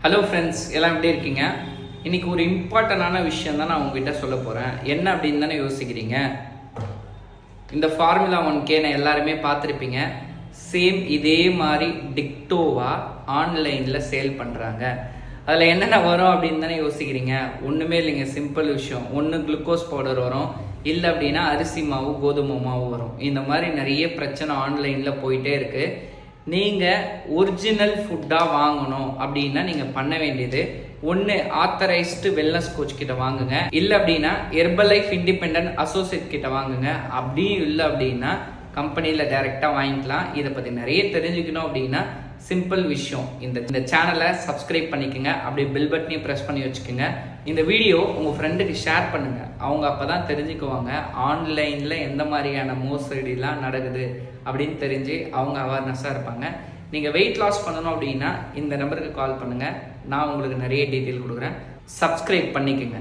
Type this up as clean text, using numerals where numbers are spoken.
Hello friends, எல்லாம் எப்படி இருக்கீங்க? இன்னைக்கு ஒரு இம்பார்ட்டண்டான விஷயம் தான் நான் உங்ககிட்ட சொல்ல போகிறேன். என்ன அப்படின்னு தானே யோசிக்கிறீங்க? இந்த ஃபார்முலா 1K எல்லாருமே பார்த்துருப்பீங்க. சேம் இதே மாதிரி டிக்டோவாக ஆன்லைனில் சேல் பண்ணுறாங்க. அதில் என்னென்ன வரும் அப்படின்னு தானே யோசிக்கிறீங்க? ஒன்றுமே இல்லைங்க, சிம்பிள் விஷயம். ஒன்று குளுக்கோஸ் பவுடர் வரும், இல்லை அப்படின்னா அரிசி மாவு கோதுமை மாவு வரும். இந்த மாதிரி நிறைய பிரச்சனை ஆன்லைனில் போயிட்டே இருக்குது. நீங்கள் ஒரிஜினல் ஃபுட்டாக வாங்கணும் அப்படின்னா நீங்கள் பண்ண வேண்டியது ஒன்று, ஆத்தரைஸ்டு வெல்னஸ் கோச் கிட்ட வாங்குங்க. இல்லை அப்படின்னா ஹெர்பல் லைஃப் இண்டிபெண்டன்ட் அசோசியேட் கிட்ட வாங்குங்க. அப்படியும் இல்லை அப்படின்னா கம்பெனியில் டைரெக்டாக வாங்கிக்கலாம். இதை பற்றி நிறைய தெரிஞ்சுக்கணும் அப்படின்னா சிம்பிள் விஷயம், இந்த சேனலை சப்ஸ்கிரைப் பண்ணிக்கோங்க. அப்படியே பெல் பட்டனையும் ப்ரெஸ் பண்ணி வச்சுக்கோங்க. இந்த வீடியோ உங்கள் ஃப்ரெண்டுக்கு ஷேர் பண்ணுங்கள். அவங்க அப்போ தான் தெரிஞ்சுக்குவாங்க ஆன்லைனில் எந்த மாதிரியான மோசடிலாம் நடக்குது அப்படின்னு தெரிஞ்சு அவங்க அவேர்னஸாக இருப்பாங்க. நீங்கள் வெயிட் லாஸ் பண்ணணும் அப்படின்னா இந்த நம்பருக்கு கால் பண்ணுங்கள். நான் உங்களுக்கு நிறைய டீட்டெயில் கொடுக்குறேன். சப்ஸ்கிரைப் பண்ணிக்கோங்க.